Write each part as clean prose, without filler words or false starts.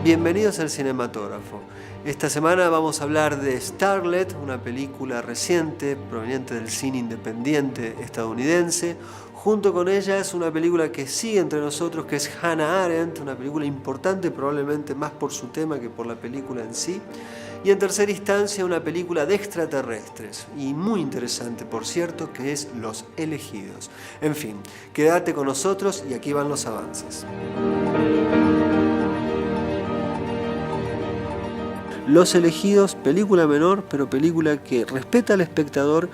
Bienvenidos al Cinematógrafo. Esta semana vamos a hablar de Starlet, una película reciente proveniente del cine independiente estadounidense. Junto con ella es una película que sigue entre nosotros, que es Hannah Arendt, una película importante probablemente más por su tema que por la película en sí. Y en tercera instancia una película de extraterrestres, y muy interesante por cierto, que es Los Elegidos. En fin, quédate con nosotros y aquí van los avances. Los Elegidos, película menor, pero película que respeta al espectador.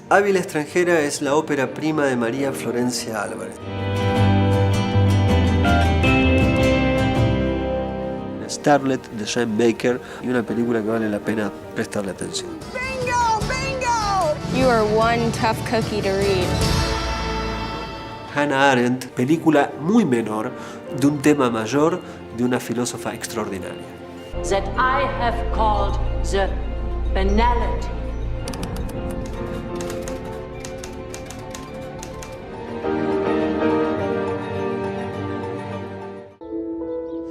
Ávila extranjera es la ópera prima de María Florencia Álvarez. Starlet de Shane Baker, y una película que vale la pena prestarle atención. Bingo! Bingo! You are one tough cookie to read. Hannah Arendt, película muy menor, de un tema mayor, de una filósofa extraordinaria. That I have called the banality.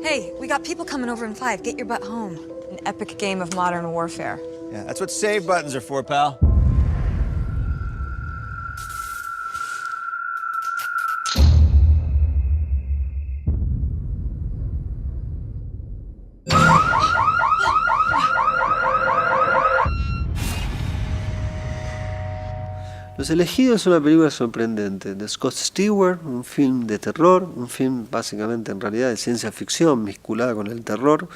Hey, we got people coming over in 5. Get your butt home. An epic game of modern warfare. Yeah, that's what save buttons are for, pal. Los Elegidos es una película sorprendente de Scott Stewart, un film de terror, un film básicamente en realidad de ciencia ficción mezclada con el terror,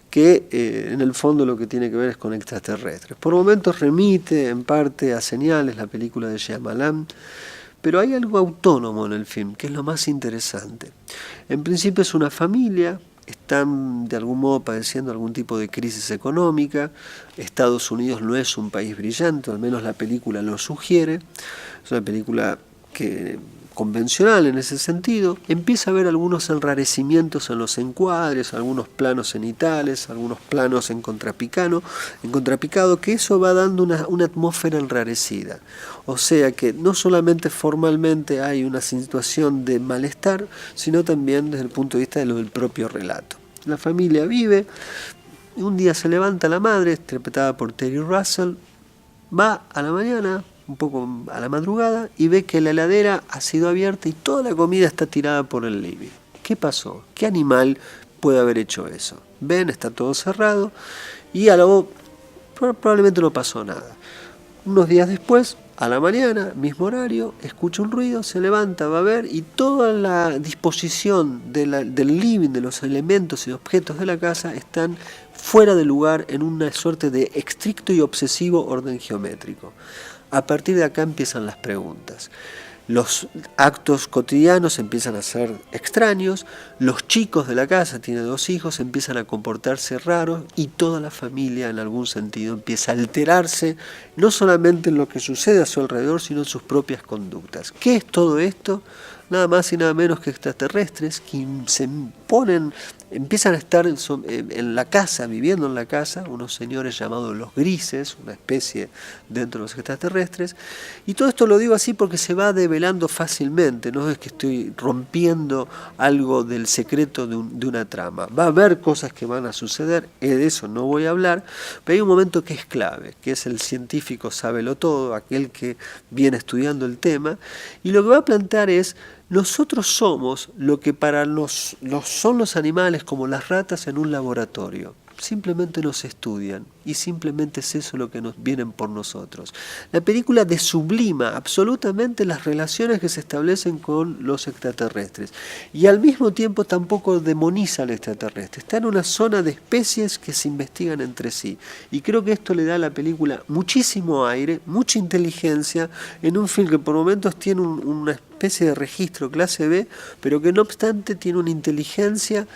que en el fondo lo que tiene que ver es con extraterrestres. Por momentos remite en parte a señales, la película de Shyamalan, pero hay algo autónomo en el film, que es lo más interesante. En principio es una familia, están de algún modo padeciendo algún tipo de crisis económica. Estados Unidos no es un país brillante, al menos la película lo sugiere. Es una película convencional en ese sentido. Empieza a haber algunos enrarecimientos en los encuadres, algunos planos cenitales, algunos planos en contrapicado, que eso va dando una atmósfera enrarecida. O sea que no solamente formalmente hay una situación de malestar, sino también desde el punto de vista de lo del propio relato. La familia vive, un día se levanta la madre, interpretada por Terry Russell, va a la mañana, un poco a la madrugada, y ve que la heladera ha sido abierta y toda la comida está tirada por el living. ¿Qué pasó? ¿Qué animal puede haber hecho eso? Ven, está todo cerrado, y probablemente no pasó nada. Unos días después, a la mañana, mismo horario, escucha un ruido, se levanta, va a ver, y toda la disposición del living, de los elementos y objetos de la casa, están fuera de lugar en una suerte de estricto y obsesivo orden geométrico. A partir de acá empiezan las preguntas. Los actos cotidianos empiezan a ser extraños, los chicos de la casa, tiene 2 hijos, empiezan a comportarse raros y toda la familia en algún sentido empieza a alterarse, no solamente en lo que sucede a su alrededor, sino en sus propias conductas. ¿Qué es todo esto? Nada más y nada menos que extraterrestres que empiezan a estar en la casa, viviendo en la casa, unos señores llamados los grises, una especie dentro de los extraterrestres, y todo esto lo digo así porque se va develando fácilmente, no es que estoy rompiendo algo del secreto de una trama, va a haber cosas que van a suceder, de eso no voy a hablar, pero hay un momento que es clave, que es el científico sábelo todo, aquel que viene estudiando el tema, y lo que va a plantear es: nosotros somos lo que para son los animales, como las ratas en un laboratorio. Simplemente nos estudian y simplemente es eso lo que nos vienen por nosotros. La película desublima absolutamente las relaciones que se establecen con los extraterrestres y al mismo tiempo tampoco demoniza al extraterrestre. Está en una zona de especies que se investigan entre sí y creo que esto le da a la película muchísimo aire, mucha inteligencia en un film que por momentos tiene una especie de registro clase B, pero que no obstante tiene una inteligencia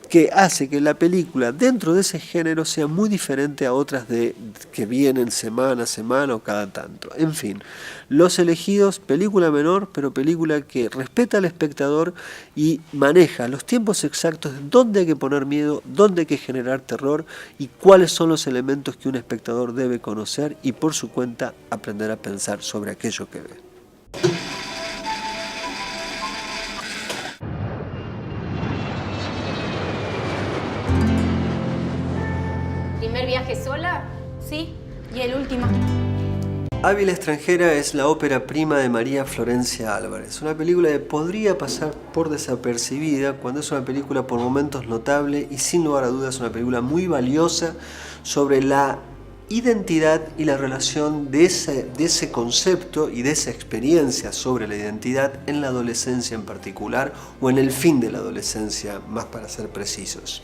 que hace que la película dentro de ese género sea muy diferente a otras que vienen semana a semana o cada tanto. En fin, Los Elegidos, película menor, pero película que respeta al espectador y maneja los tiempos exactos de dónde hay que poner miedo, dónde hay que generar terror y cuáles son los elementos que un espectador debe conocer y por su cuenta aprender a pensar sobre aquello que ve. primer viaje sola? Sí. ¿Y el último? Abby la extranjera es la ópera prima de María Florencia Álvarez, una película que podría pasar por desapercibida cuando es una película por momentos notable y sin lugar a dudas una película muy valiosa sobre la identidad y la relación de ese concepto y de esa experiencia sobre la identidad en la adolescencia en particular o en el fin de la adolescencia, más para ser precisos.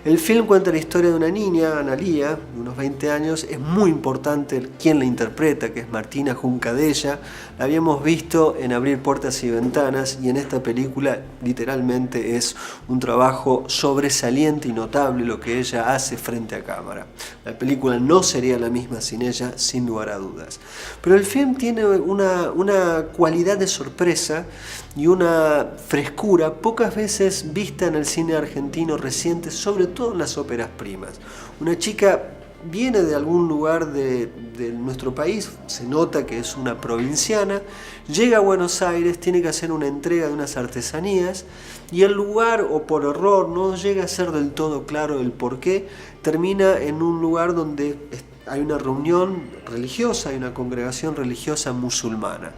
El film cuenta la historia de una niña, Analía, de unos 20 años. Es muy importante quién la interpreta, que es Martina Juncadella. La habíamos visto en Abrir Puertas y Ventanas y en esta película literalmente es un trabajo sobresaliente y notable lo que ella hace frente a cámara. La película no sería la misma sin ella, sin lugar a dudas. Pero el film tiene una cualidad de sorpresa y una frescura pocas veces vista en el cine argentino reciente, sobre todo en las óperas primas. Una chica viene de algún lugar de nuestro país, se nota que es una provinciana, llega a Buenos Aires, tiene que hacer una entrega de unas artesanías y el lugar, o por error, no llega a ser del todo claro el por qué, termina en un lugar donde hay una reunión religiosa, hay una congregación religiosa musulmana.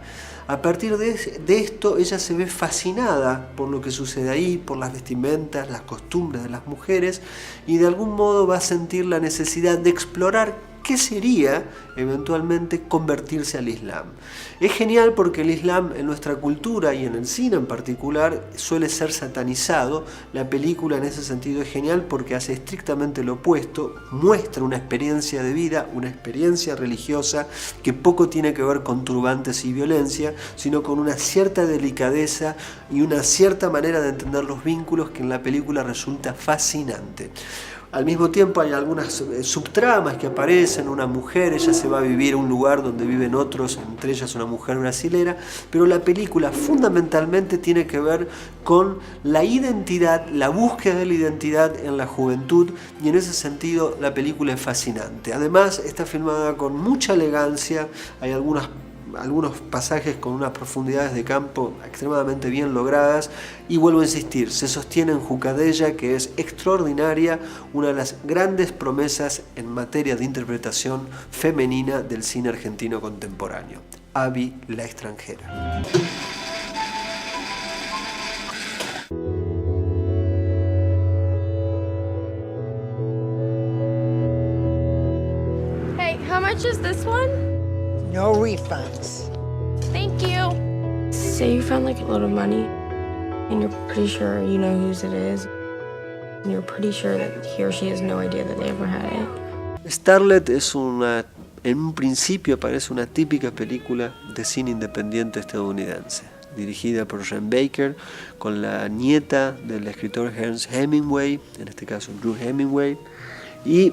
A partir de esto, ella se ve fascinada por lo que sucede ahí, por las vestimentas, las costumbres de las mujeres, y de algún modo va a sentir la necesidad de explorar qué sería eventualmente convertirse al Islam. Es genial porque el Islam en nuestra cultura y en el cine en particular suele ser satanizado. La película en ese sentido es genial porque hace estrictamente lo opuesto, muestra una experiencia de vida, una experiencia religiosa que poco tiene que ver con turbantes y violencia, sino con una cierta delicadeza y una cierta manera de entender los vínculos que en la película resulta fascinante. Al mismo tiempo hay algunas subtramas que aparecen, una mujer, ella se va a vivir a un lugar donde viven otros, entre ellas una mujer brasilera, pero la película fundamentalmente tiene que ver con la identidad, la búsqueda de la identidad en la juventud, y en ese sentido la película es fascinante. Además está filmada con mucha elegancia, hay algunos pasajes con unas profundidades de campo extremadamente bien logradas, y vuelvo a insistir, se sostiene en Juncadella, que es extraordinaria, una de las grandes promesas en materia de interpretación femenina del cine argentino contemporáneo. Abby la extranjera. Hey, how much is this one? No refunds. Thank you. Say you found like a lot of money and you're pretty sure you know whose it is. And you're pretty sure that he or she has no idea that they ever had it. Starlet es en un principio parece una típica película de cine independiente estadounidense, dirigida por Jen Baker, con la nieta del escritor Ernest Hemingway, en este caso Drew Hemingway, y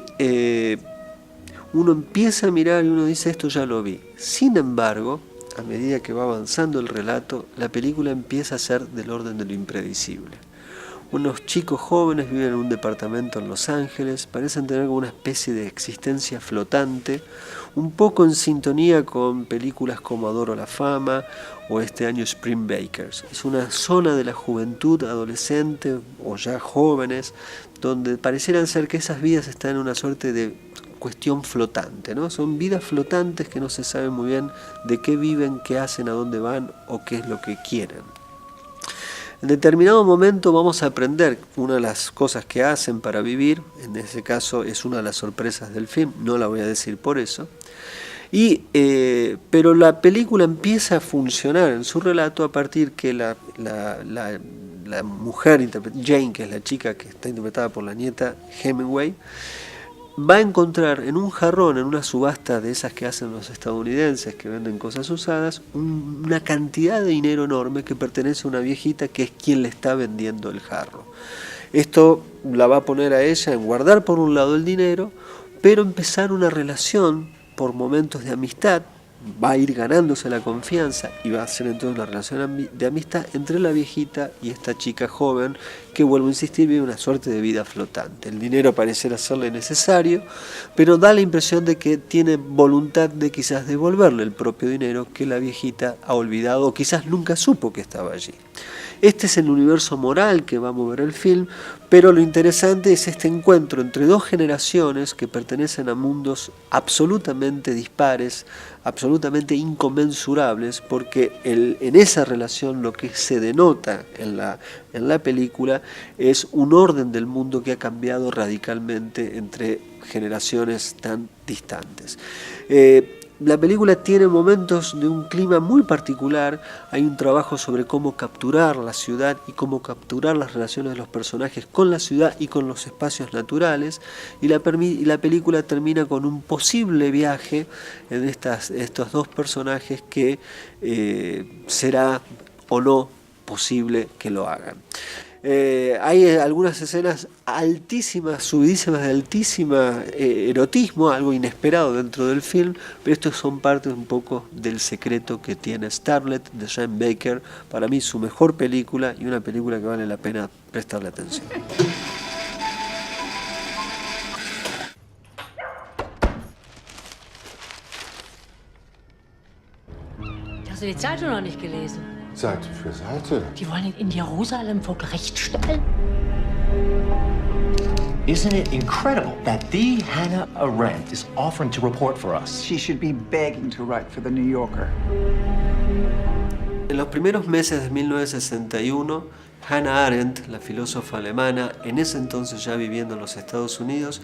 uno empieza a mirar y uno dice, esto ya lo vi. Sin embargo, a medida que va avanzando el relato, la película empieza a ser del orden de lo impredecible. Unos chicos jóvenes viven en un departamento en Los Ángeles, parecen tener una especie de existencia flotante, un poco en sintonía con películas como Adoro la Fama o este año Spring Breakers. Es una zona de la juventud adolescente o ya jóvenes, donde parecieran ser que esas vidas están en una suerte de cuestión flotante, ¿no? Son vidas flotantes que no se sabe muy bien de qué viven, qué hacen, a dónde van o qué es lo que quieren. En determinado momento vamos a aprender una de las cosas que hacen para vivir, en ese caso es una de las sorpresas del film, no la voy a decir por eso, pero la película empieza a funcionar en su relato a partir que la mujer, Jane, que es la chica que está interpretada por la nieta Hemingway, va a encontrar en un jarrón, en una subasta de esas que hacen los estadounidenses que venden cosas usadas, una cantidad de dinero enorme que pertenece a una viejita que es quien le está vendiendo el jarro. Esto la va a poner a ella en guardar por un lado el dinero, pero empezar una relación por momentos de amistad, va a ir ganándose la confianza y va a ser entonces una relación de amistad entre la viejita y esta chica joven que, vuelvo a insistir, vive una suerte de vida flotante. El dinero pareciera serle necesario, pero da la impresión de que tiene voluntad de quizás devolverle el propio dinero que la viejita ha olvidado o quizás nunca supo que estaba allí. Este es el universo moral que va a mover el film, pero lo interesante es este encuentro entre dos generaciones que pertenecen a mundos absolutamente dispares, absolutamente inconmensurables, porque en esa relación lo que se denota en la película es un orden del mundo que ha cambiado radicalmente entre generaciones tan distantes. La película tiene momentos de un clima muy particular, hay un trabajo sobre cómo capturar la ciudad y cómo capturar las relaciones de los personajes con la ciudad y con los espacios naturales, y la película termina con un posible viaje en estos dos personajes que será o no posible que lo hagan. Hay algunas escenas altísimas, subidísimas de altísima erotismo, algo inesperado dentro del film, pero estos son partes un poco del secreto que tiene Starlet de Sean Baker, para mí su mejor película y una película que vale la pena prestarle atención. Hast du die Zeitung noch nicht gelesen? Seite für Seite. Die wollen ihn in Jerusalem vor Gericht stellen. Isn't it incredible that the Hannah Arendt is offering to report for us? She should be begging to write for the New Yorker. En los primeros meses de 1961, Hannah Arendt, la filósofa alemana, en ese entonces ya viviendo en los Estados Unidos,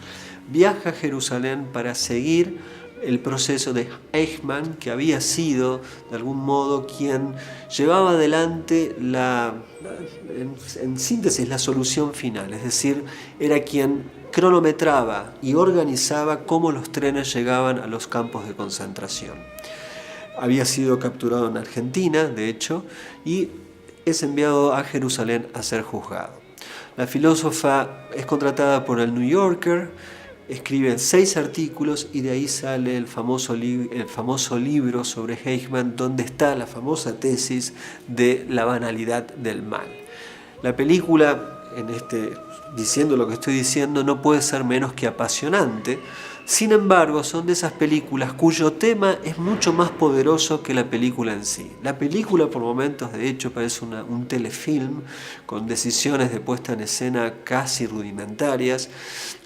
viaja a Jerusalén para seguir el proceso de Eichmann, que había sido de algún modo quien llevaba adelante en síntesis la solución final, es decir, era quien cronometraba y organizaba cómo los trenes llegaban a los campos de concentración. Había sido capturado en Argentina, de hecho, y es enviado a Jerusalén a ser juzgado. La filósofa es contratada por el New Yorker, escribe 6 artículos y de ahí sale el famoso libro sobre Eichmann, donde está la famosa tesis de la banalidad del mal. La película, diciendo lo que estoy diciendo, no puede ser menos que apasionante. Sin embargo, son de esas películas cuyo tema es mucho más poderoso que la película en sí. La película por momentos, de hecho, parece un telefilm con decisiones de puesta en escena casi rudimentarias,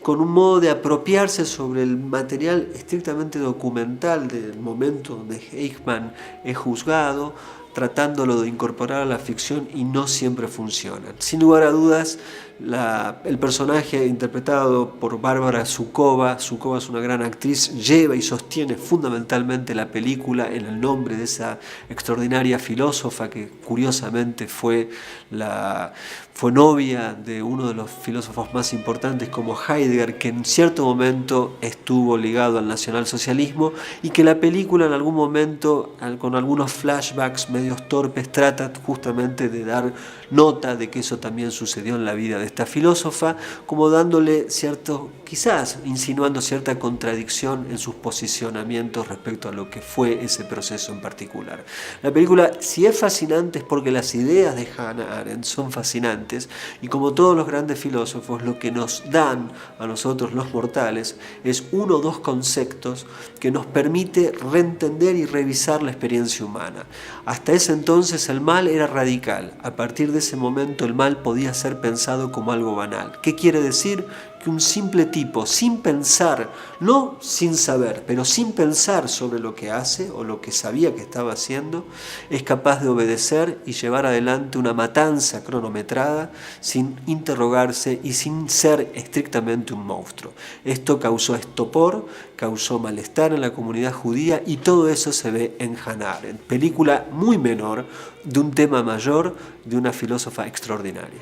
con un modo de apropiarse sobre el material estrictamente documental del momento donde Eichmann es juzgado, tratándolo de incorporar a la ficción y no siempre funcionan. Sin lugar a dudas, el personaje interpretado por Bárbara Zukova es una gran actriz, lleva y sostiene fundamentalmente la película en el nombre de esa extraordinaria filósofa que curiosamente fue novia de uno de los filósofos más importantes como Heidegger, que en cierto momento estuvo ligado al nacionalsocialismo y que la película en algún momento, con algunos flashbacks medios torpes, trata justamente de dar nota de que eso también sucedió en la vida de esta filósofa, como dándole quizás insinuando cierta contradicción en sus posicionamientos respecto a lo que fue ese proceso en particular. La película, si es fascinante, es porque las ideas de Hannah Arendt son fascinantes y, como todos los grandes filósofos, lo que nos dan a nosotros los mortales es 1 o 2 conceptos que nos permite reentender y revisar la experiencia humana. Hasta ese entonces el mal era radical. A partir de ese momento el mal podía ser pensado como algo banal. ¿Qué quiere decir? Que un simple tipo, sin pensar, no sin saber, pero sin pensar sobre lo que hace o lo que sabía que estaba haciendo, es capaz de obedecer y llevar adelante una matanza cronometrada sin interrogarse y sin ser estrictamente un monstruo. Esto causó estupor, causó malestar en la comunidad judía y todo eso se ve en Hannah Arendt, película muy menor de un tema mayor de una filósofa extraordinaria.